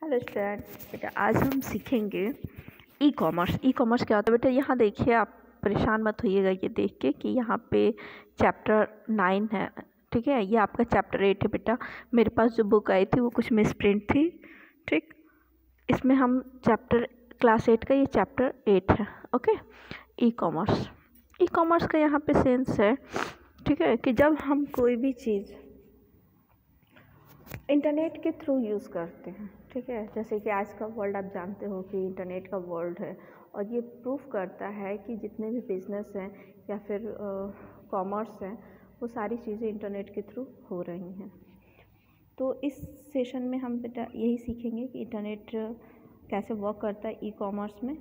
Hello student, बेटा आज हम सीखेंगे ई कॉमर्स। ई कॉमर्स क्या होता है बेटा? यहाँ देखिए, आप परेशान मत होइएगा ये देख के कि यहाँ पे चैप्टर 9 है, ठीक है। ये आपका चैप्टर 8 है बेटा। मेरे पास जो बुक आई थी वो कुछ मिस प्रिंट थी, ठीक। इसमें हम चैप्टर क्लास 8 का ये चैप्टर 8 है, okay. E commerce, e commerce का यहाँ पे सेंस है, ठीक है, कि जब हम कोई भी चीज़ इंटरनेट के थ्रू यूज़ करते हैं, ठीक है। जैसे कि आज का वर्ल्ड आप जानते हो कि इंटरनेट का वर्ल्ड है, और ये प्रूफ करता है कि जितने भी बिज़नेस हैं या फिर कॉमर्स हैं, वो सारी चीज़ें इंटरनेट के थ्रू हो रही हैं। तो इस सेशन में हम बेटा यही सीखेंगे कि इंटरनेट कैसे वर्क करता है ई कॉमर्स में,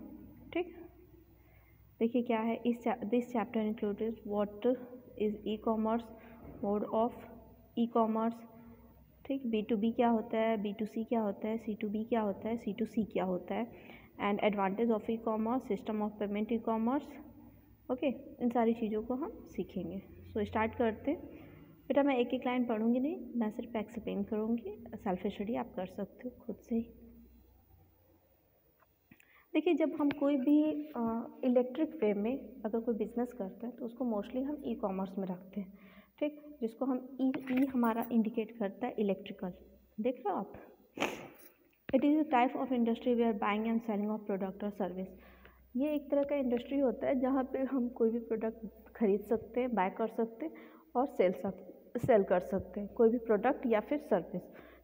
ठीक। देखिए क्या है, this chapter included what is e commerce, mode of e commerce, ठीक। B2B क्या होता है, B2C क्या होता है, C2B क्या होता है, C2C क्या होता है, and advantage of e commerce, system of payment e commerce, okay. इन सारी चीज़ों को हम सीखेंगे। सो स्टार्ट करते हैं बेटा। मैं एक एक लाइन पढ़ूंगी नहीं, मैं सिर्फ एक्सप्लेन करूंगी। सेल्फ स्टडी आप कर सकते हो खुद से ही। देखिए, जब हम कोई भी इलेक्ट्रिक वे में अगर कोई बिजनेस करते हैं तो उसको मोस्टली हम ई कॉमर्स में रखते हैं, ठीक। जिसको हम ई हमारा इंडिकेट करता है इलेक्ट्रिकल, देख रहे हो आप। It is a type of industry where buying and selling of product और सर्विस। ये एक तरह का इंडस्ट्री होता है जहाँ पे हम कोई भी प्रोडक्ट खरीद सकते हैं, बाय कर सकते हैं और सेल कर सकते हैं, कोई भी प्रोडक्ट या फिर सर्विस,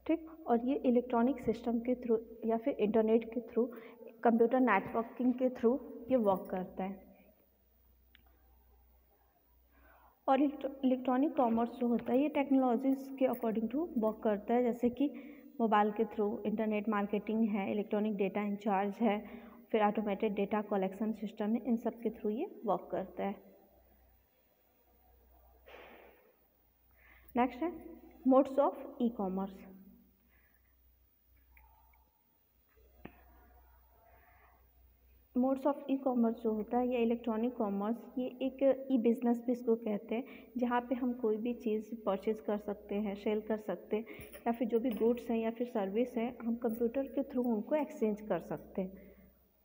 ठीक। और ये इलेक्ट्रॉनिक सिस्टम के थ्रू या फिर इंटरनेट के थ्रू, कंप्यूटर नेटवर्किंग के थ्रू ये वर्क करता है। और इलेक्ट्रॉनिक कॉमर्स जो होता है ये टेक्नोलॉजीज़ के अकॉर्डिंग टू वर्क करता है, जैसे कि मोबाइल के थ्रू इंटरनेट मार्केटिंग है, इलेक्ट्रॉनिक डेटा इंचार्ज है, फिर ऑटोमेटेड डेटा कलेक्शन सिस्टम है, इन सब के थ्रू ये वर्क करता है। नेक्स्ट है modes of e commerce. Modes of e commerce जो होता है या इलेक्ट्रॉनिक कॉमर्स, ये एक ई बिज़नेस भी इसको कहते हैं, जहाँ पे हम कोई भी चीज़ परचेज़ कर सकते हैं, सेल कर सकते हैं, या फिर जो भी गुड्स हैं या फिर सर्विस है, हम कंप्यूटर के थ्रू उनको एक्सचेंज कर सकते हैं,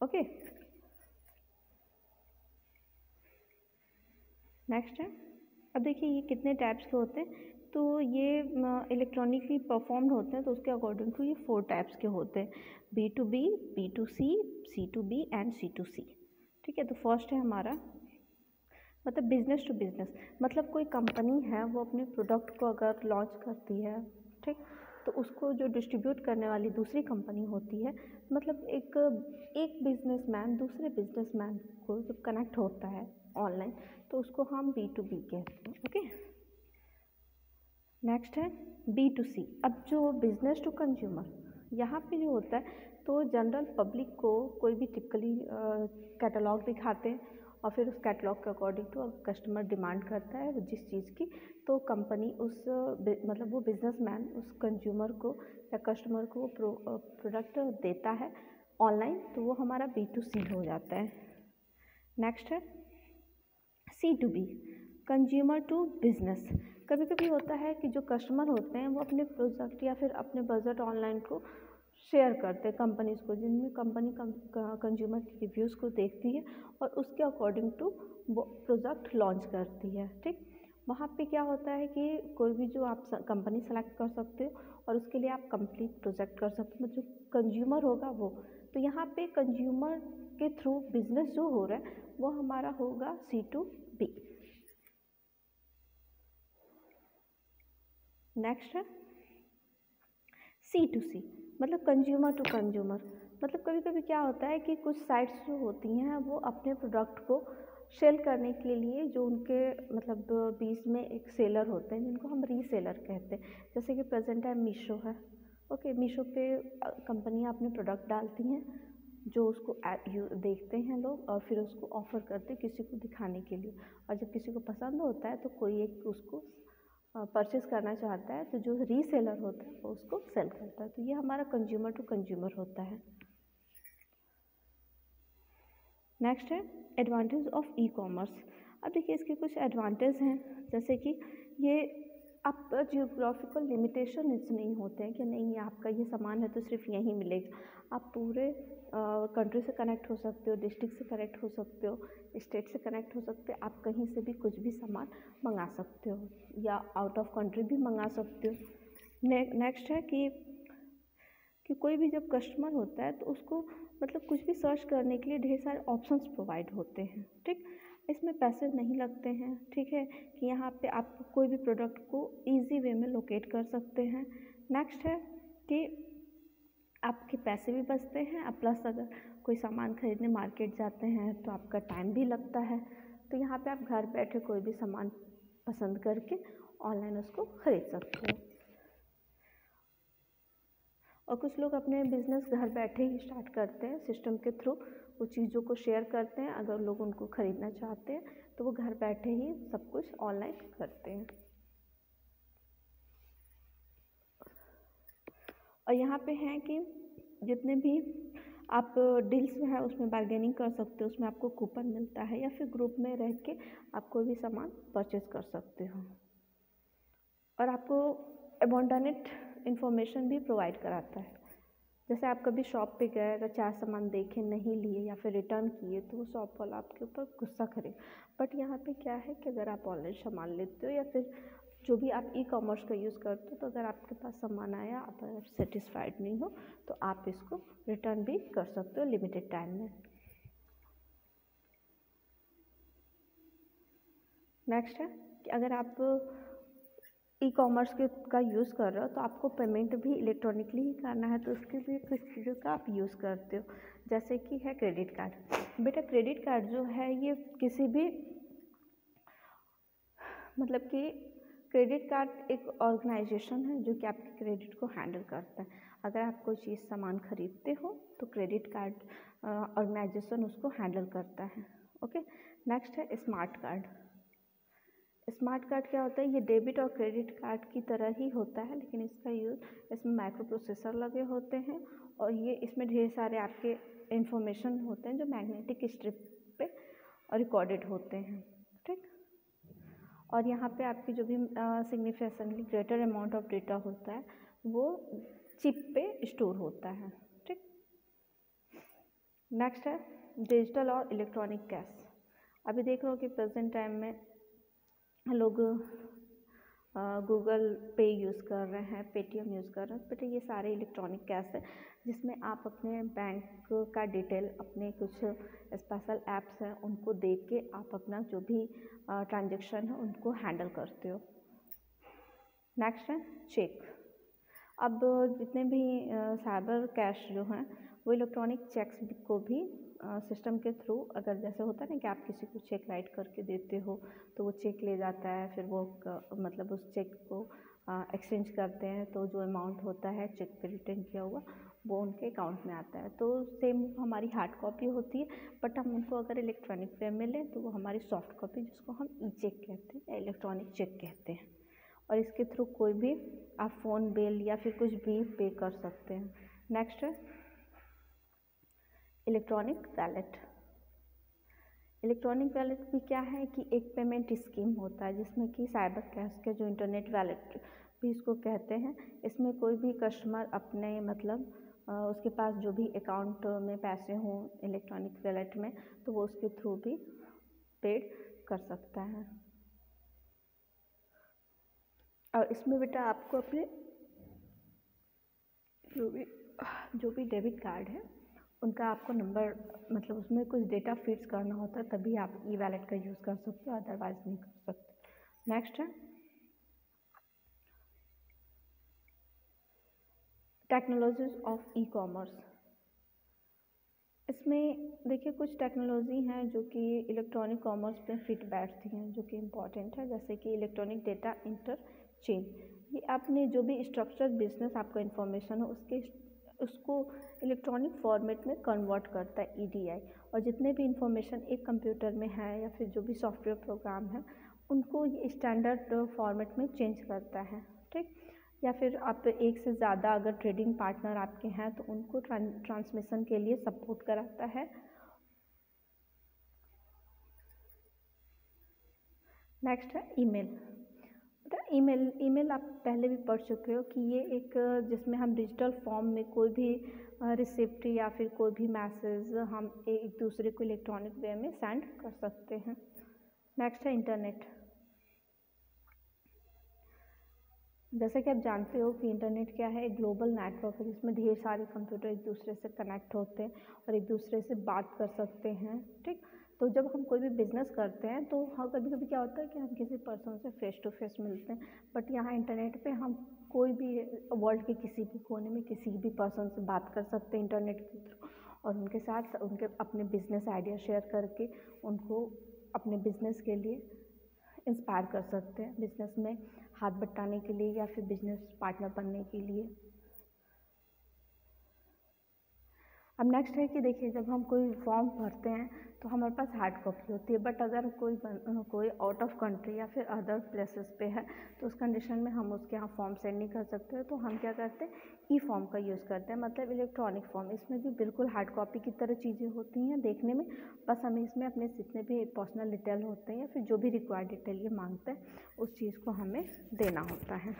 ओके। नेक्स्ट है, अब देखिए ये कितने टाइप्स के होते हैं। तो ये इलेक्ट्रॉनिकली परफॉर्म्ड होते हैं, तो उसके अकॉर्डिंग टू ये 4 टाइप्स के होते हैं, B2B, B2C, C2B and C2C, ठीक है। तो फर्स्ट है हमारा मतलब बिजनेस टू बिजनेस, मतलब कोई कंपनी है वो अपने प्रोडक्ट को अगर लॉन्च करती है, ठीक, तो उसको जो डिस्ट्रीब्यूट करने वाली दूसरी कंपनी होती है, मतलब एक बिजनेसमैन दूसरे बिजनेसमैन को जब कनेक्ट होता है ऑनलाइन, तो उसको हम B2B कहते हैं, ओके। नेक्स्ट है B2C। अब जो बिजनेस टू कंज्यूमर, यहाँ पे जो होता है तो जनरल पब्लिक को कोई भी टिपिकली कैटलॉग दिखाते हैं, और फिर उस कैटलॉग के अकॉर्डिंग टू कस्टमर डिमांड करता है जिस चीज़ की, तो कंपनी उस मतलब वो बिजनेसमैन उस कंज्यूमर को या कस्टमर को वो प्रोडक्ट देता है ऑनलाइन, तो वो हमारा B2C हो जाता है। नेक्स्ट है C2B, कंज्यूमर टू बिजनेस। कभी कभी होता है कि जो कस्टमर होते हैं वो अपने प्रोडक्ट या फिर अपने बजट ऑनलाइन को शेयर करते हैं कंपनीज़ को, जिनमें कंपनी कंज्यूमर की रिव्यूज़ को देखती है और उसके अकॉर्डिंग टू वो प्रोडक्ट लॉन्च करती है, ठीक। वहाँ पे क्या होता है कि कोई भी जो आप कंपनी सेलेक्ट कर सकते हो और उसके लिए आप कंप्लीट प्रोजेक्ट कर सकते हो, जो कंज्यूमर होगा वो। तो यहाँ पे कंज्यूमर के थ्रू बिजनेस जो हो रहा है वो हमारा होगा C2B। नेक्स्ट है C2C, मतलब कंज्यूमर टू कंज्यूमर। मतलब कभी कभी क्या होता है कि कुछ साइट्स जो होती हैं वो अपने प्रोडक्ट को सेल करने के लिए, जो उनके मतलब बीच में एक सेलर होते हैं जिनको हम रीसेलर कहते हैं, जैसे कि प्रेजेंट टाइम मीशो है, ओके। मीशो पे कंपनियां अपने प्रोडक्ट डालती हैं, जो उसको देखते हैं लोग और फिर उसको ऑफ़र करते हैं किसी को दिखाने के लिए, और जब किसी को पसंद होता है तो कोई एक उसको परचेज़ करना चाहता है, तो जो रीसेलर होता है वो उसको सेल करता है। तो ये हमारा कंज्यूमर टू कंज्यूमर होता है। नेक्स्ट है एडवांटेज ऑफ ई कॉमर्स। अब देखिए इसके कुछ एडवांटेज हैं, जैसे कि ये आप जियोग्राफिकल लिमिटेशन नहीं होते हैं कि नहीं आपका ये सामान है तो सिर्फ यहीं मिलेगा। आप पूरे कंट्री से कनेक्ट हो सकते हो, डिस्ट्रिक्ट से कनेक्ट हो सकते हो, स्टेट से कनेक्ट हो सकते हो। आप कहीं से भी कुछ भी सामान मंगा सकते हो या आउट ऑफ कंट्री भी मंगा सकते हो। नेक्स्ट है कि कोई भी जब कस्टमर होता है तो उसको मतलब कुछ भी सर्च करने के लिए ढेर सारे ऑप्शंस प्रोवाइड होते हैं, ठीक। इसमें पैसे नहीं लगते हैं, ठीक है, कि यहाँ पे आप कोई भी प्रोडक्ट को इजी वे में लोकेट कर सकते हैं। नेक्स्ट है कि आपके पैसे भी बचते हैं, प्लस अगर कोई सामान खरीदने मार्केट जाते हैं तो आपका टाइम भी लगता है। तो यहाँ पे आप घर बैठे कोई भी सामान पसंद करके ऑनलाइन उसको खरीद सकते हो। और कुछ लोग अपने बिजनेस घर बैठे ही स्टार्ट करते हैं, सिस्टम के थ्रू वो चीज़ों को शेयर करते हैं। अगर लोग उनको ख़रीदना चाहते हैं तो वो घर बैठे ही सब कुछ ऑनलाइन करते हैं। और यहाँ पे हैं कि जितने भी आप डील्स में है उसमें बार्गेनिंग कर सकते हो, उसमें आपको कूपन मिलता है, या फिर ग्रुप में रह के आप कोई भी सामान परचेज कर सकते हो। और आपको अबंडेंट इंफॉर्मेशन भी प्रोवाइड कराता है। जैसे आप कभी शॉप पे गए, अगर 4 सामान देखे नहीं लिए या फिर रिटर्न किए तो वो शॉप वाला आपके ऊपर गुस्सा करे। बट यहाँ पे क्या है कि अगर आप ऑनलाइन सामान लेते हो या फिर जो भी आप ई-कॉमर्स का यूज़ करते हो, तो अगर आपके पास सामान आया आप सेटिस्फाइड नहीं हो तो आप इसको रिटर्न भी कर सकते हो लिमिटेड टाइम में। नेक्स्ट है कि अगर आप ई-कॉमर्स का यूज़ कर रहे हो तो आपको पेमेंट भी इलेक्ट्रॉनिकली ही करना है, तो उसके लिए कुछ चीज़ों का आप यूज़ करते हो, जैसे कि है क्रेडिट कार्ड। बेटा क्रेडिट कार्ड जो है ये किसी भी मतलब कि क्रेडिट कार्ड एक ऑर्गेनाइजेशन है जो कि आपके क्रेडिट को हैंडल करता है। अगर आप कोई चीज़ सामान खरीदते हो तो क्रेडिट कार्ड ऑर्गेनाइजेशन उसको हैंडल करता है। ओके। नेक्स्ट है स्मार्ट कार्ड। स्मार्ट कार्ड क्या होता है? ये डेबिट और क्रेडिट कार्ड की तरह ही होता है, लेकिन इसका यूज़ इसमें माइक्रो प्रोसेसर लगे होते हैं और ये इसमें ढेर सारे आपके इंफॉर्मेशन होते हैं जो मैग्नेटिक स्ट्रिप पे रिकॉर्डेड होते हैं, ठीक। और यहाँ पे आपकी जो भी significantly greater amount of data होता है वो चिप पे स्टोर होता है, ठीक। नेक्स्ट है डिजिटल और इलेक्ट्रॉनिक कैश। अभी देख रहे हो कि प्रेजेंट टाइम में लोग गूगल पे यूज़ कर रहे हैं, पेटीएम यूज़ कर रहे हैं, बट ये सारे इलेक्ट्रॉनिक कैश है जिसमें आप अपने बैंक का डिटेल, अपने कुछ स्पेशल ऐप्स हैं उनको देख के आप अपना जो भी ट्रांजैक्शन है उनको हैंडल करते हो। नेक्स्ट है चेक। अब जितने भी साइबर कैश जो हैं वो इलेक्ट्रॉनिक चेक्स को भी सिस्टम के थ्रू, अगर जैसे होता है ना कि आप किसी को चेक राइट करके देते हो तो वो चेक ले जाता है, फिर वो मतलब उस चेक को एक्सचेंज करते हैं तो जो अमाउंट होता है चेक पे रिटर्न किया हुआ वो उनके अकाउंट में आता है। तो सेम हमारी हार्ड कॉपी होती है, बट हम उनको अगर इलेक्ट्रॉनिक वे में लें तो वो हमारी सॉफ्ट कॉपी, जिसको हम ई चेक कहते हैं या इलेक्ट्रॉनिक चेक कहते हैं। और इसके थ्रू कोई भी आप फ़ोन बिल या फिर कुछ भी पे कर सकते हैं। नेक्स्ट है इलेक्ट्रॉनिक वैलेट। इलेक्ट्रॉनिक वैलेट भी क्या है कि एक पेमेंट स्कीम होता है जिसमें कि साइबर कैश के जो इंटरनेट वैलेट भी इसको कहते हैं, इसमें कोई भी कस्टमर अपने मतलब उसके पास जो भी अकाउंट में पैसे हों इलेक्ट्रॉनिक वैलेट में तो वो उसके थ्रू भी पेड कर सकता है। और इसमें बेटा आपको अपने जो भी डेबिट कार्ड है उनका आपको नंबर, मतलब उसमें कुछ डेटा फिट्स करना होता है तभी आप ई वैलेट का यूज़ कर सकते हो, अदरवाइज नहीं कर सकते। नेक्स्ट है टेक्नोलॉजीज ऑफ ई कॉमर्स। इसमें देखिए कुछ टेक्नोलॉजी हैं जो कि इलेक्ट्रॉनिक कॉमर्स पे फिट बैठती हैं जो कि इम्पॉर्टेंट है, जैसे कि इलेक्ट्रॉनिक डेटा इंटरचेंज। ये आपने जो भी स्ट्रक्चर बिजनेस आपका इन्फॉर्मेशन हो उसको इलेक्ट्रॉनिक फॉर्मेट में कन्वर्ट करता है EDI, और जितने भी इंफॉर्मेशन एक कंप्यूटर में है या फिर जो भी सॉफ्टवेयर प्रोग्राम है उनको ये स्टैंडर्ड फॉर्मेट में चेंज करता है, ठीक। या फिर आप एक से ज़्यादा अगर ट्रेडिंग पार्टनर आपके हैं तो उनको ट्रांसमिशन के लिए सपोर्ट कराता है। नेक्स्ट है ईमेल। ईमेल आप पहले भी पढ़ चुके हो कि ये एक जिसमें हम डिजिटल फॉर्म में कोई भी रिसिप्ट या फिर कोई भी मैसेज हम एक दूसरे को इलेक्ट्रॉनिक वे में सेंड कर सकते हैं। नेक्स्ट है इंटरनेट। जैसे कि आप जानते हो कि इंटरनेट क्या है, एक ग्लोबल नेटवर्क है जिसमें ढेर सारे कंप्यूटर एक दूसरे से कनेक्ट होते हैं और एक दूसरे से बात कर सकते हैं। ठीक, तो जब हम कोई भी बिज़नेस करते हैं तो हाँ कभी कभी क्या होता है कि हम किसी पर्सन से फेस टू फेस मिलते हैं, बट यहाँ इंटरनेट पे हम कोई भी वर्ल्ड के किसी भी कोने में किसी भी पर्सन से बात कर सकते हैं इंटरनेट के थ्रू, और उनके साथ उनके अपने बिजनेस आइडिया शेयर करके उनको अपने बिजनेस के लिए इंस्पायर कर सकते हैं, बिजनेस में हाथ बटाने के लिए या फिर बिजनेस पार्टनर बनने के लिए। अब नेक्स्ट है कि देखिए जब हम कोई फॉर्म भरते हैं तो हमारे पास हार्ड कॉपी होती है, बट अगर कोई आउट ऑफ कंट्री या फिर अदर प्लेसेस पे है तो उस कंडीशन में हम उसके यहाँ फॉर्म सेंड नहीं कर सकते, तो हम क्या करते हैं ई फॉर्म का यूज़ करते हैं, मतलब इलेक्ट्रॉनिक फॉर्म। इसमें भी बिल्कुल हार्ड कॉपी की तरह चीज़ें होती हैं देखने में, बस हमें इसमें अपने जितने भी पर्सनल डिटेल होते हैं या फिर जो भी रिक्वायर्ड डिटेल ये मांगते हैं उस चीज़ को हमें देना होता है।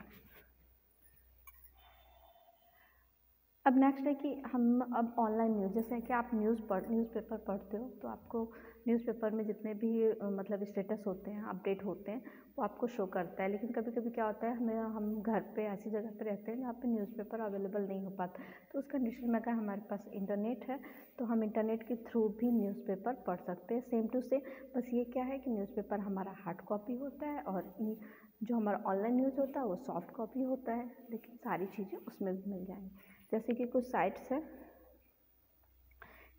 अब नेक्स्ट है कि हम अब ऑनलाइन न्यूज़, जैसे कि आप न्यूज़पेपर पढ़ते हो तो आपको न्यूज़पेपर में जितने भी मतलब स्टेटस होते हैं, अपडेट होते हैं, वो आपको शो करता है। लेकिन कभी कभी क्या होता है हम घर पे ऐसी जगह पे रहते हैं जहाँ पे न्यूज़पेपर अवेलेबल नहीं हो पाता, तो उस कंडीशन में अगर हमारे पास इंटरनेट है तो हम इंटरनेट के थ्रू भी न्यूज़पेपर पढ़ सकते हैं, सेम टू सेम। बस ये क्या है कि न्यूज़पेपर हमारा हार्ड कॉपी होता है और जो हमारा ऑनलाइन न्यूज़ होता है वो सॉफ्ट कॉपी होता है, लेकिन सारी चीज़ें उसमें भी मिल जाएंगी। जैसे कि कुछ साइट्स हैं,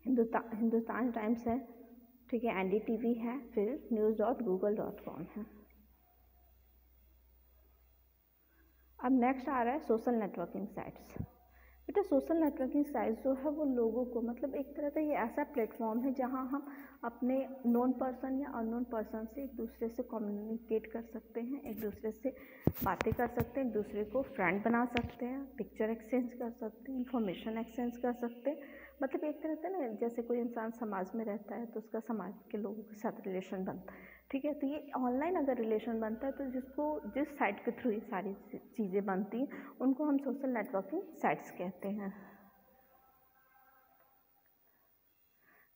हिंदुस्तान टाइम्स है, ठीक है, NDTV है, फिर news.google.com है। अब नेक्स्ट आ रहा है सोशल नेटवर्किंग साइट्स। बेटा सोशल नेटवर्किंग साइट्स जो है वो लोगों को, मतलब एक तरह का ये ऐसा प्लेटफॉर्म है जहाँ हम अपने नोन पर्सन या अननोन पर्सन से एक दूसरे से कम्युनिकेट कर सकते हैं, एक दूसरे से बातें कर सकते हैं, एक दूसरे को फ्रेंड बना सकते हैं, पिक्चर एक्सचेंज कर सकते हैं, इंफॉर्मेशन एक्सचेंज कर सकते हैं। मतलब एक तरह से ना जैसे कोई इंसान समाज में रहता है तो उसका समाज के लोगों के साथ रिलेशन बनता है, ठीक है। तो ये ऑनलाइन अगर रिलेशन बनता है तो जिस साइट के थ्रू ये सारी चीज़ें बनती हैं उनको हम सोशल नेटवर्किंग साइट्स कहते हैं।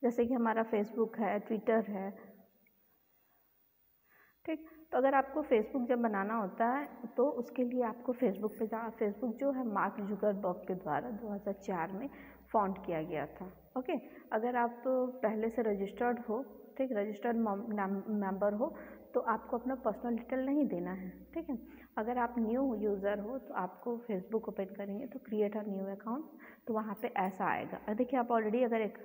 जैसे कि हमारा फेसबुक है, ट्विटर है, ठीक। तो अगर आपको फेसबुक जब बनाना होता है तो उसके लिए आपको फेसबुक जो है मार्क जुकरबर्ग के द्वारा 2004 में फाउंड किया गया था। ओके, अगर आप पहले से रजिस्टर्ड हो, ठीक, रजिस्टर्ड मेंबर हो तो आपको अपना पर्सनल डिटेल नहीं देना है, ठीक है। अगर आप न्यू यूज़र हो तो आपको फेसबुक ओपन करेंगे तो क्रिएट अ न्यू अकाउंट, तो वहाँ पे ऐसा आएगा। देखिए आप ऑलरेडी अगर एक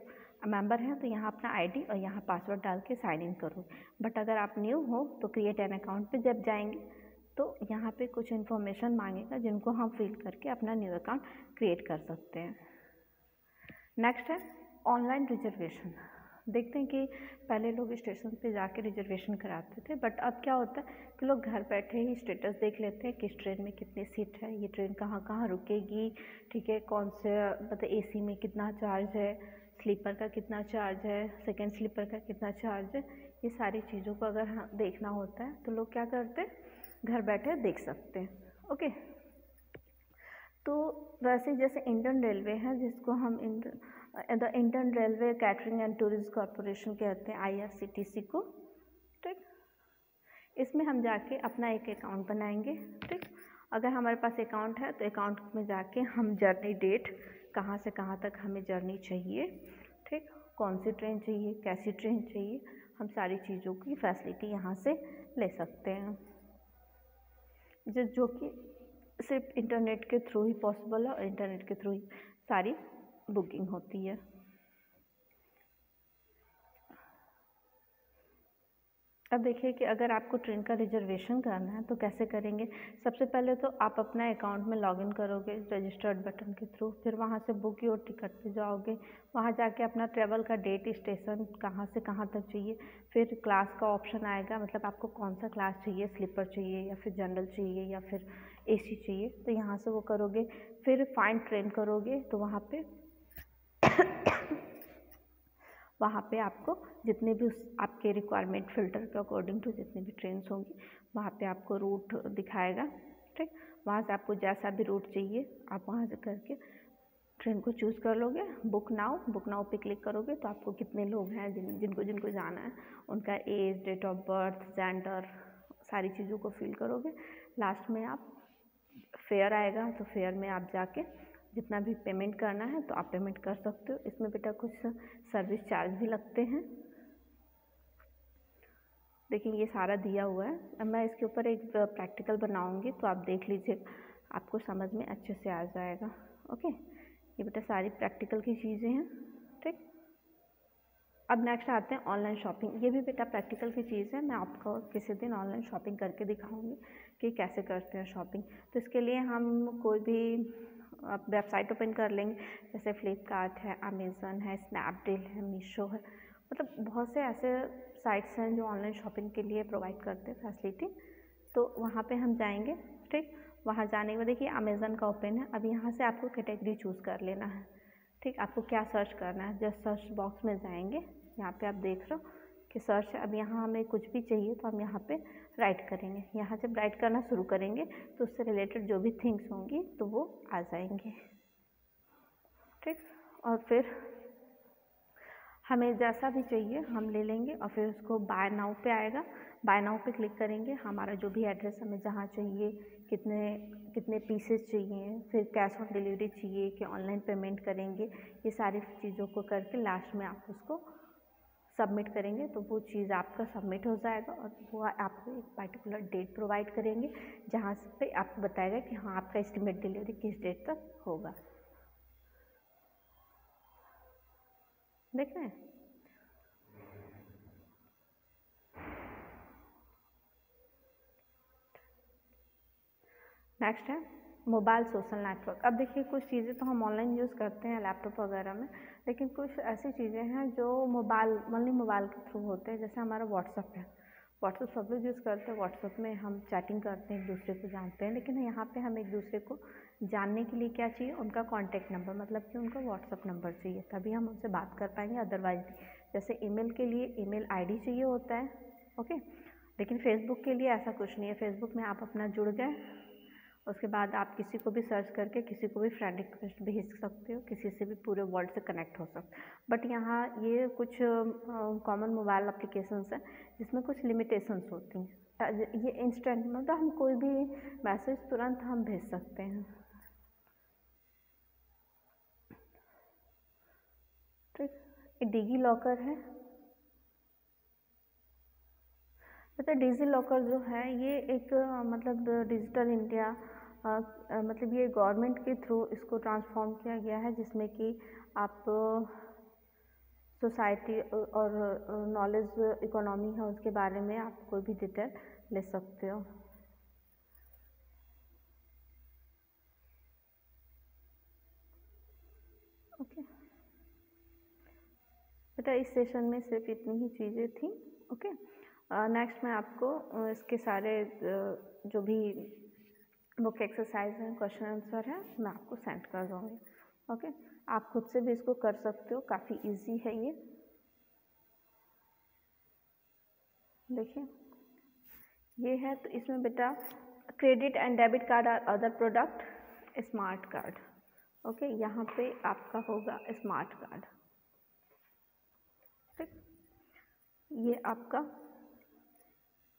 मेंबर हैं तो यहाँ अपना ID और यहाँ पासवर्ड डाल के साइन इन करो, बट अगर आप न्यू हो तो क्रिएट एन अकाउंट पे जब जाएंगे तो यहाँ पे कुछ इन्फॉर्मेशन मांगेगा जिनको हम फिल करके अपना न्यू अकाउंट क्रिएट कर सकते हैं। नेक्स्ट है ऑनलाइन रिजर्वेशन। देखते हैं कि पहले लोग स्टेशन पे जाके रिजर्वेशन कराते थे, बट अब क्या होता है कि लोग घर बैठे ही स्टेटस देख लेते हैं किस ट्रेन में कितनी सीट है, ये ट्रेन कहाँ कहाँ रुकेगी, ठीक है, कौन से मतलब AC में कितना चार्ज है, स्लीपर का कितना चार्ज है, सेकंड स्लीपर का कितना चार्ज है, ये सारी चीज़ों को अगर देखना होता है तो लोग क्या करते हैं, घर बैठे देख सकते हैं। ओके, तो वैसे जैसे इंडियन रेलवे है जिसको हम the Indian railway catering and tourism corporation कहते हैं, IRCTC को, ठीक। इसमें हम जाके अपना एक अकाउंट बनाएंगे, ठीक। अगर हमारे पास अकाउंट है तो अकाउंट में जाके हम जर्नी डेट, कहाँ से कहाँ तक हमें जर्नी चाहिए, ठीक, कौन सी ट्रेन चाहिए, कैसी ट्रेन चाहिए, हम सारी चीज़ों की फैसिलिटी यहाँ से ले सकते हैं, जो कि सिर्फ इंटरनेट के थ्रू ही पॉसिबल है और इंटरनेट के थ्रू ही सारी बुकिंग होती है। अब देखिए कि अगर आपको ट्रेन का रिजर्वेशन करना है तो कैसे करेंगे। सबसे पहले तो आप अपना अकाउंट में लॉगिन करोगे रजिस्टर्ड बटन के थ्रू, फिर वहाँ से बुक योर टिकट पे जाओगे, वहाँ जाके अपना ट्रेवल का डेट, स्टेशन कहाँ से कहाँ तक चाहिए, फिर क्लास का ऑप्शन आएगा, मतलब आपको कौन सा क्लास चाहिए, स्लीपर चाहिए या फिर जनरल चाहिए या फिर AC चाहिए, तो यहाँ से वो करोगे। फिर फाइंड ट्रेन करोगे तो वहाँ पे आपको जितने भी आपके रिक्वायरमेंट फ़िल्टर के अकॉर्डिंग टू जितने भी ट्रेन्स होंगी वहाँ पे आपको रूट दिखाएगा, ठीक। वहाँ से आपको जैसा भी रूट चाहिए आप वहाँ से करके ट्रेन को चूज़ कर लोगे। बुक नाउ पे क्लिक करोगे तो आपको कितने लोग हैं जिनको जिनको जाना है, उनका age, date of birth, gender, सारी चीज़ों को फिल करोगे। लास्ट में आप फेयर आएगा तो फेयर में आप जाके जितना भी पेमेंट करना है तो आप पेमेंट कर सकते हो। इसमें बेटा कुछ सर्विस चार्ज भी लगते हैं। देखिए ये सारा दिया हुआ है। अब मैं इसके ऊपर एक प्रैक्टिकल बनाऊंगी तो आप देख लीजिए, आपको समझ में अच्छे से आ जाएगा। ओके, ये बेटा सारी प्रैक्टिकल की चीज़ें हैं, ठीक। अब नेक्स्ट आते हैं ऑनलाइन शॉपिंग। ये भी बेटा प्रैक्टिकल की चीज़ है। मैं आपको किसी दिन ऑनलाइन शॉपिंग करके दिखाऊंगी कि कैसे करते हैं शॉपिंग। तो इसके लिए हम कोई भी वेबसाइट ओपन कर लेंगे, जैसे फ्लिपकार्ट है, अमेज़न है, स्नैपडील है, मीशो है, मतलब बहुत से ऐसे साइट्स हैं जो ऑनलाइन शॉपिंग के लिए प्रोवाइड करते हैं फैसिलिटी। तो वहाँ पे हम जाएंगे, ठीक। वहाँ जाने के बाद देखिए अमेज़न का ओपन है। अब यहाँ से आपको कैटेगरी चूज़ कर लेना है, ठीक। आपको क्या सर्च करना है, जस्ट सर्च बॉक्स में जाएंगे, यहाँ पे आप देख रहे हो कि सर्च है। अब यहाँ हमें कुछ भी चाहिए तो हम यहाँ पे राइट करेंगे। यहाँ जब राइट करना शुरू करेंगे तो उससे रिलेटेड जो भी थिंग्स होंगी तो वो आ जाएंगे, ठीक। और फिर हमें जैसा भी चाहिए हम ले लेंगे और फिर उसको बाय नाउ पे आएगा। बाय नाउ पे क्लिक करेंगे, हमारा जो भी एड्रेस हमें जहाँ चाहिए, कितने कितने पीसेस चाहिए, फिर कैश ऑन डिलीवरी चाहिए कि ऑनलाइन पेमेंट करेंगे, ये सारी चीज़ों को करके लास्ट में आप उसको सबमिट करेंगे तो वो चीज़ आपका सबमिट हो जाएगा और वो आपको एक पर्टिकुलर डेट प्रोवाइड करेंगे जहाँ पे आपको बताएगा कि हाँ आपका एस्टिमेट डिलीवरी किस डेट तक होगा। देख रहे हैं। नेक्स्ट है मोबाइल सोशल नेटवर्क। अब देखिए कुछ चीज़ें तो हम ऑनलाइन यूज़ करते हैं लैपटॉप वगैरह में, लेकिन कुछ ऐसी चीज़ें हैं जो ओनली मोबाइल के थ्रू होते हैं। जैसे हमारा व्हाट्सअप है, व्हाट्सअप सब लोग यूज़ करते हैं। व्हाट्सअप में हम चैटिंग करते हैं, एक दूसरे को जानते हैं, लेकिन यहाँ पे हम एक दूसरे को जानने के लिए क्या चाहिए, उनका कॉन्टैक्ट नंबर, मतलब कि उनका व्हाट्सअप नंबर चाहिए, तभी हम उनसे बात कर पाएंगे। अदरवाइज जैसे ईमेल के लिए ईमेल आईडी चाहिए होता है, ओके। लेकिन फेसबुक के लिए ऐसा कुछ नहीं है। फेसबुक में आप अपना जुड़ गए, उसके बाद आप किसी को भी सर्च करके किसी को भी फ्रेंड रिक्वेस्ट भेज सकते हो, किसी से भी पूरे वर्ल्ड से कनेक्ट हो सकते हो। बट यहाँ ये कुछ कॉमन मोबाइल एप्लीकेशंस हैं जिसमें कुछ लिमिटेशंस होती हैं। ये इंस्टेंट मतलब हम कोई भी मैसेज तुरंत हम भेज सकते हैं, ठीक। ये डिजी लॉकर है। पता है डिजी लॉकर जो है ये एक मतलब डिजिटल इंडिया मतलब ये गवर्नमेंट के थ्रू इसको ट्रांसफॉर्म किया गया है, जिसमें कि आप सोसाइटी और नॉलेज इकोनॉमी है उसके बारे में आप कोई भी डिटेल ले सकते हो, ओके। बेटा इस सेशन में सिर्फ इतनी ही चीज़ें थी, ओके। नेक्स्ट मैं आपको इसके सारे जो भी बुक एक्सरसाइज हैं, क्वेश्चन आंसर है, मैं आपको सेंड कर दूँगी, ओके। आप खुद से भी इसको कर सकते हो, काफ़ी इजी है ये। देखिए ये है, तो इसमें बेटा क्रेडिट एंड डेबिट कार्ड और other product, smart card, okay. यहाँ पे आपका होगा स्मार्ट कार्ड, ठीक। ये आपका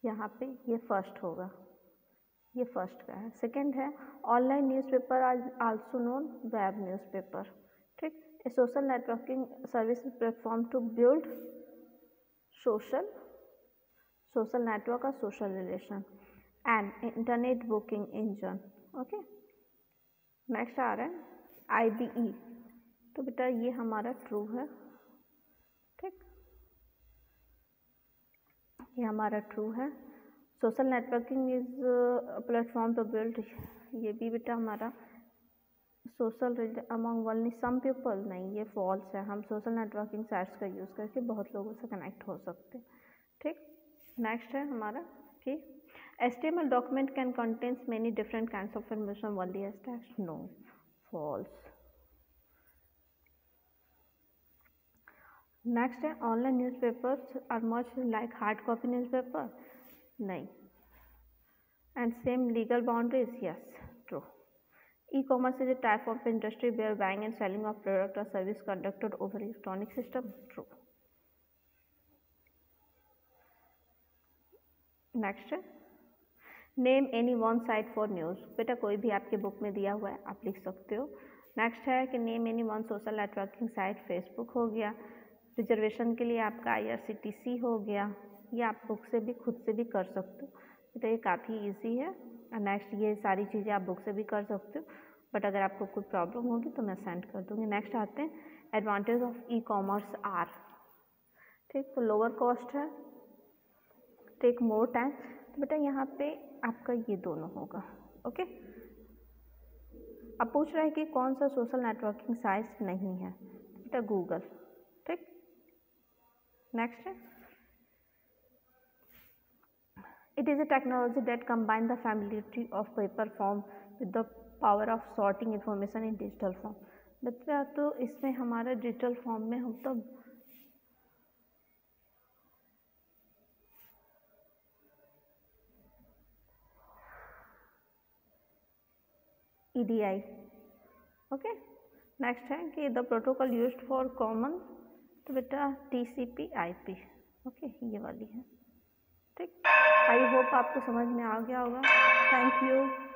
यहाँ पे ये फर्स्ट होगा, ये फर्स्ट का है। सेकंड है online newspaper also known web newspaper, ठीक। A social networking service platform to build social network और social relation and internet booking engine, okay. Next आ रहा है IBE, तो बेटा ये हमारा ट्रू है, ठीक। ये हमारा ट्रू है। Social networking is platform to build, ये भी बेटा हमारा social among only some people, नहीं ये फॉल्स है। हम सोशल नेटवर्किंग साइट्स का यूज़ करके बहुत लोगों से कनेक्ट हो सकते हैं, ठीक। नेक्स्ट है हमारा कि HTML document can contains many different kinds of information only as text, no, false. Next है online newspapers are much like hard copy newspaper, नहीं। and same legal boundaries? Yes, true. E-commerce is a type of industry where buying and selling of product or service conducted over electronic system. True. Next है name any one site for news. बेटा कोई भी आपके book में दिया हुआ है, आप लिख सकते हो। नेक्स्ट है कि name any one social networking site. Facebook हो गया। रिजर्वेशन के लिए आपका IRCTC हो गया। ये आप बुक से भी खुद से भी कर सकते हो। बेटा ये काफ़ी इजी है। नेक्स्ट ये सारी चीज़ें आप बुक से भी कर सकते हो, बट अगर आपको कोई प्रॉब्लम होगी तो मैं सेंड कर दूँगी। नेक्स्ट आते हैं एडवांटेज ऑफ ई-कॉमर्स आर। ठीक, तो लोअर कॉस्ट है, टेक मोर टाइम। तो बेटा यहाँ पे आपका ये दोनों होगा। ओके, अब पूछ रहा है कि कौन सा सोशल नेटवर्किंग साइट नहीं है। बेटा गूगल। ठीक, नेक्स्ट है it is a technology that combine the familiarity of paper form with the power of sorting information in digital form. बेटा तो इसमें हमारा डिजिटल फॉर्म में हम तो EDI। ओके, नेक्स्ट है कि the protocol used for common. तो बेटा TCP/IP। ओके, ये वाली है। ठीक, आई होप आपको समझ में आ गया होगा। Thank you.